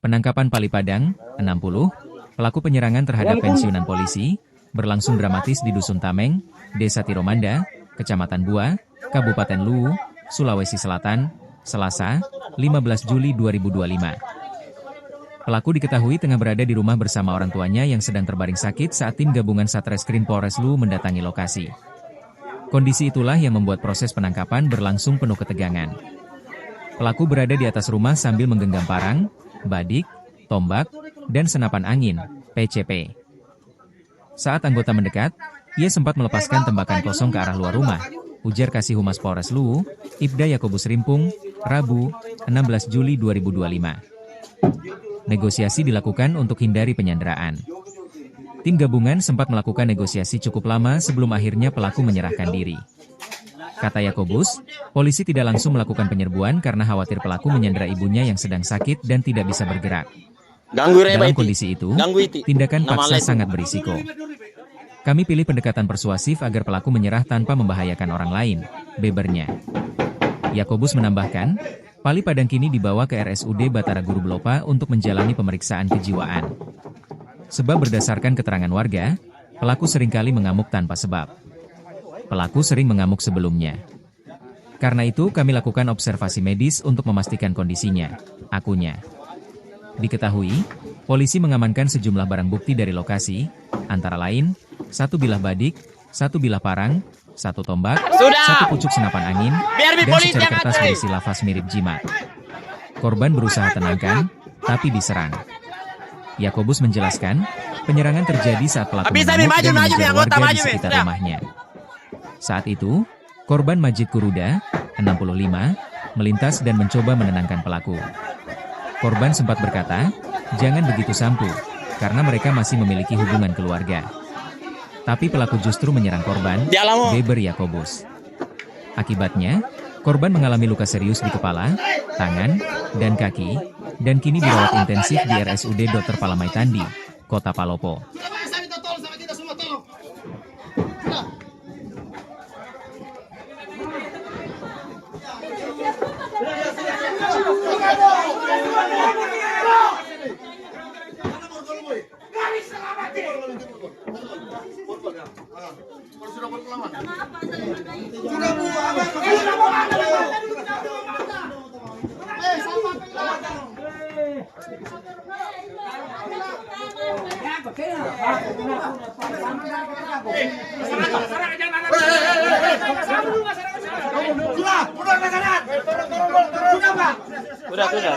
Penangkapan Pali Padang, 60, pelaku penyerangan terhadap pensiunan polisi, berlangsung dramatis di Dusun Tameng, Desa Tiromanda, Kecamatan Bua, Kabupaten Luwu, Sulawesi Selatan, Selasa, 15 Juli 2025. Pelaku diketahui tengah berada di rumah bersama orang tuanya yang sedang terbaring sakit saat tim gabungan Satreskrim Polres Luwu mendatangi lokasi. Kondisi itulah yang membuat proses penangkapan berlangsung penuh ketegangan. Pelaku berada di atas rumah sambil menggenggam parang, badik, tombak, dan senapan angin, PCP. Saat anggota mendekat, ia sempat melepaskan tembakan kosong ke arah luar rumah, ujar Kasih Humas Polres Luwu, Ibda Yakobus Rimpung, Rabu, 16 Juli 2025. Negosiasi dilakukan untuk hindari penyanderaan. Tim gabungan sempat melakukan negosiasi cukup lama sebelum akhirnya pelaku menyerahkan diri. Kata Yakobus, polisi tidak langsung melakukan penyerbuan karena khawatir pelaku menyandera ibunya yang sedang sakit dan tidak bisa bergerak. Dalam kondisi itu, tindakan paksa sangat berisiko. Kami pilih pendekatan persuasif agar pelaku menyerah tanpa membahayakan orang lain, bebernya. Yakobus menambahkan, Pali Padang kini dibawa ke RSUD Batara Guru Belopa untuk menjalani pemeriksaan kejiwaan. Sebab berdasarkan keterangan warga, pelaku seringkali mengamuk tanpa sebab. Pelaku sering mengamuk sebelumnya. Karena itu kami lakukan observasi medis untuk memastikan kondisinya, akunya. Diketahui, polisi mengamankan sejumlah barang bukti dari lokasi, antara lain, 1 bilah badik, 1 bilah parang, 1 tombak, 1 pucuk senapan angin, dan secari kertas berisi lafaz mirip jimat. Korban berusaha tenangkan, tapi diserang. Yakobus menjelaskan, penyerangan terjadi saat pelaku mengamuk dan mengejar warga di sekitar rumahnya. Saat itu, korban Majid Kuruda, 65, melintas dan mencoba menenangkan pelaku. Korban sempat berkata, jangan begitu sampu, karena mereka masih memiliki hubungan keluarga. Tapi pelaku justru menyerang korban, beber Yakobus. Akibatnya, korban mengalami luka serius di kepala, tangan, dan kaki, dan kini dirawat intensif di RSUD Dr. Palamai Tandi, Kota Palopo. Sudah.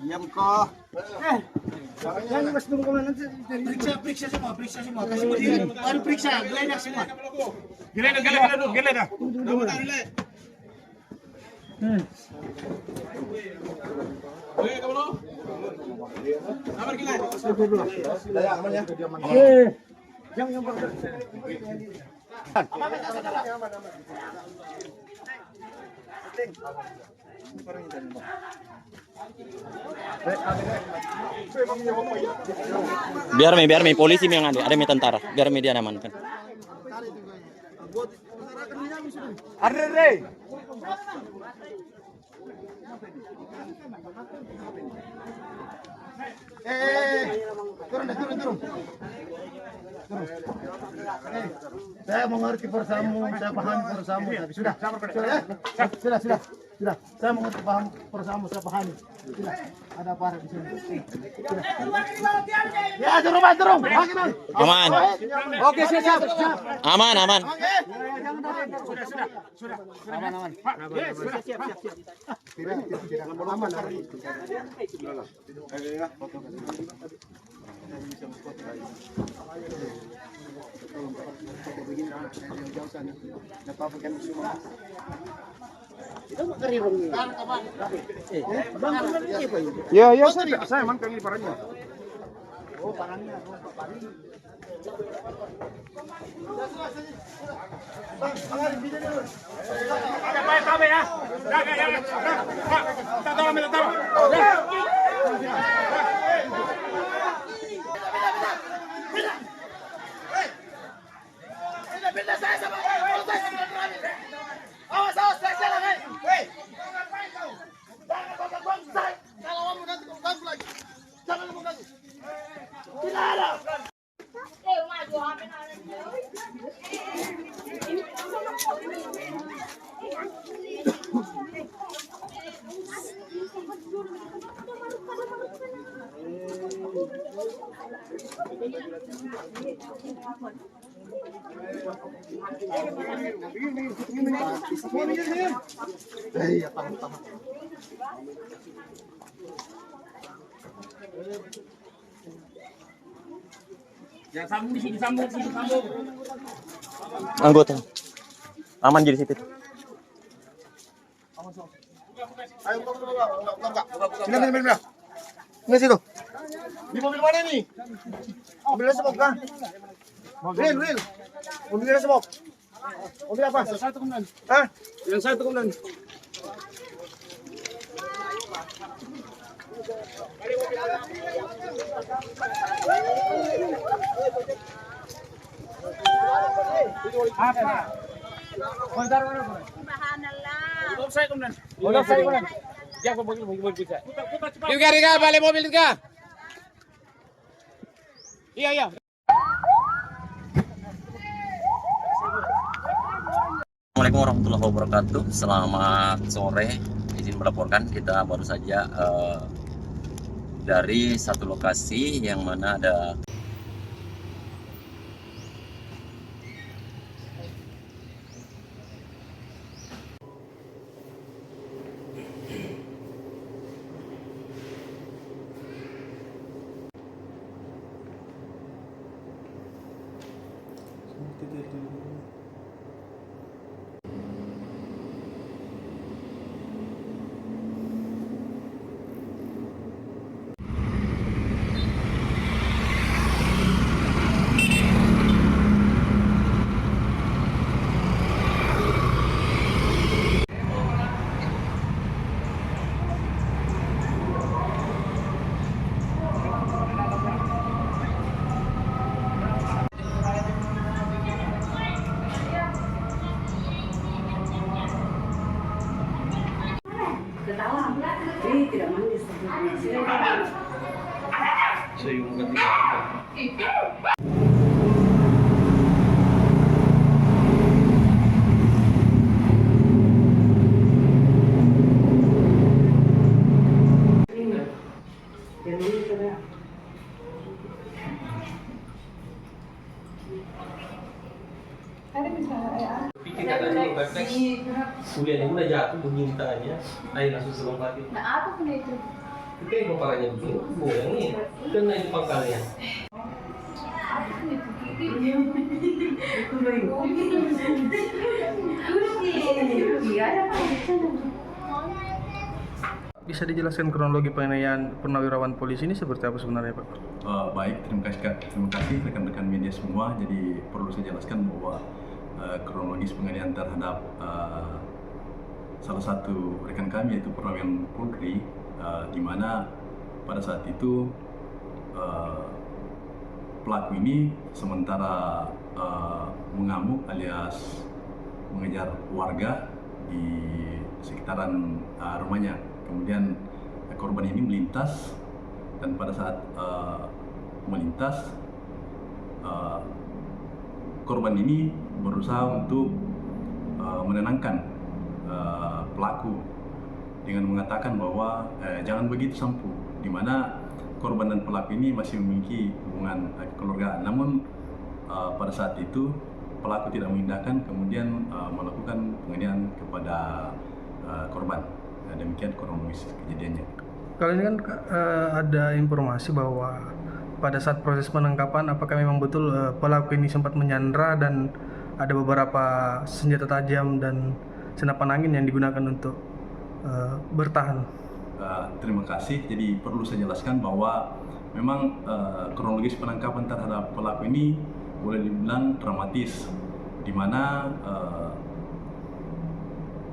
Diam kok. Jangan mas tunggu nanti periksa semua. Kasih berdiri. Baru periksa, geledah semua. Geledah. Biar mi polisi yang ada mi tentara, biar media amankan. Turun. Saya mengerti persamu, saya pahami persamu. Tapi sudah. Saya mengerti paham persamu, saya pahami. Sudah. Ada apa di sini? Sudah. Ya, turun. Aman. Oke, siap. Aman. Sudah. Aman. Siap. Tidak aman. Ya, saya emang pengen parahnya. Oh, parangnya. Bang, pangalan video dulu. Ada baik kami ya. Kita tolong minta tolong. Pindah saya sama awas, saya jalan, hei. Jangan ganggu saya. Kalau kamu nanti ganggu lagi. Jangan kamu ganggu. Tidak ada. Ya sambung di sini, sambung. Anggota. Aman jadi situ. Ayo buka. Pindah. Ini situ. Di mobil mana nih? Mobilnya semok kan? Real. Mobilnya semok. Mobil apa? Yang satu kemudian. Hah? Yang satu kemudian. Tiga, balik mobil tiga. Iya. Assalamualaikum warahmatullahi wabarakatuh. Selamat sore. Izin melaporkan, kita baru saja dari satu lokasi yang mana ada tidak manis. Pikir katanya konteks kuliahnya udah jatuh bunyi tangannya, ayo langsung selompatin. Nah, apa pun itu? Oke, komparannya begini, goyangnya, kan itu pangkalnya. Apa pun itu? Itu baru. Iya, ada apa? Bisa dijelaskan kronologi penganiayaan purnawirawan polisi ini seperti apa sebenarnya, Pak? Baik, terima kasih rekan-rekan media semua. Jadi perlu saya jelaskan bahwa kronologis penganiayaan terhadap salah satu rekan kami yaitu Purnawiran Polri, di mana pada saat itu pelaku ini sementara mengamuk alias mengejar warga di sekitaran rumahnya. Kemudian korban ini melintas, dan pada saat melintas korban ini berusaha untuk menenangkan pelaku dengan mengatakan bahwa jangan begitu Sampu, di mana korban dan pelaku ini masih memiliki hubungan kekeluargaan. Namun pada saat itu pelaku tidak mengindahkan, kemudian melakukan penganiayaan kepada korban. Demikian kronologis kejadiannya. Kali ini kan ada informasi bahwa pada saat proses penangkapan, apakah memang betul pelaku ini sempat menyandra dan ada beberapa senjata tajam dan senapan angin yang digunakan untuk bertahan? terima kasih. Jadi perlu saya jelaskan bahwa memang kronologis penangkapan terhadap pelaku ini boleh dibilang dramatis, di mana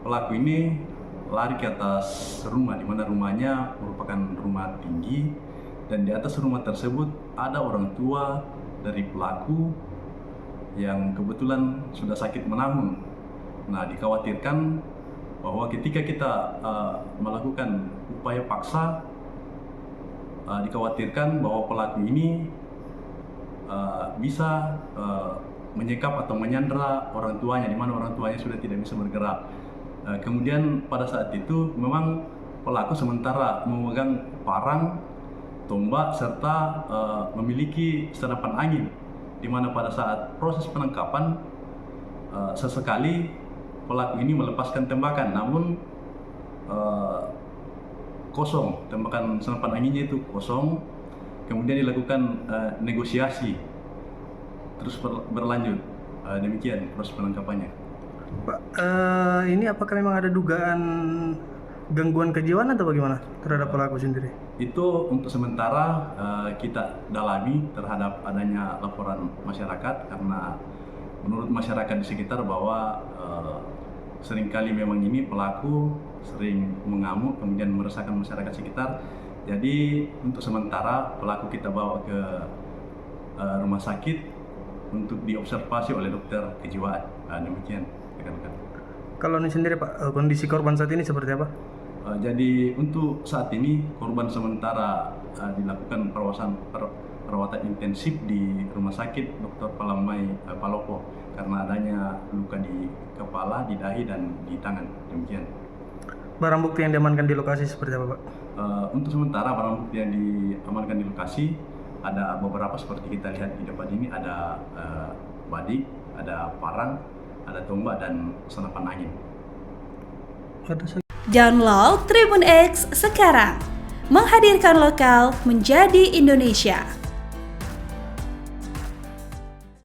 pelaku ini lari ke atas rumah, di mana rumahnya merupakan rumah tinggi, dan di atas rumah tersebut ada orang tua dari pelaku yang kebetulan sudah sakit menahun. Nah, dikhawatirkan bahwa ketika kita melakukan upaya paksa, dikhawatirkan bahwa pelaku ini bisa menyekap atau menyandra orang tuanya, di mana orang tuanya sudah tidak bisa bergerak. Kemudian pada saat itu memang pelaku sementara memegang parang, tombak, serta memiliki senapan angin, di mana pada saat proses penangkapan sesekali pelaku ini melepaskan tembakan, namun kosong, tembakan senapan anginnya itu kosong. Kemudian dilakukan negosiasi, terus berlanjut. Demikian proses penangkapannya. Pak, ini apakah memang ada dugaan gangguan kejiwaan atau bagaimana terhadap pelaku sendiri? Itu untuk sementara kita dalami terhadap adanya laporan masyarakat, karena menurut masyarakat di sekitar bahwa seringkali memang ini pelaku sering mengamuk kemudian meresahkan masyarakat sekitar. Jadi untuk sementara pelaku kita bawa ke rumah sakit untuk diobservasi oleh dokter kejiwaan. Demikian rekan-rekan. Kalau ini sendiri Pak, kondisi korban saat ini seperti apa? Jadi untuk saat ini korban sementara dilakukan perawatan intensif di Rumah Sakit Dr. Palamai Palopo karena adanya luka di kepala, di dahi, dan di tangan. Demikian. Barang bukti yang diamankan di lokasi seperti apa, Pak? Untuk sementara barang bukti yang diamankan di lokasi ada beberapa seperti kita lihat di depan ini, ada badik, ada parang, ada tombak, dan senapan angin. Download Tribun X sekarang, menghadirkan lokal menjadi Indonesia.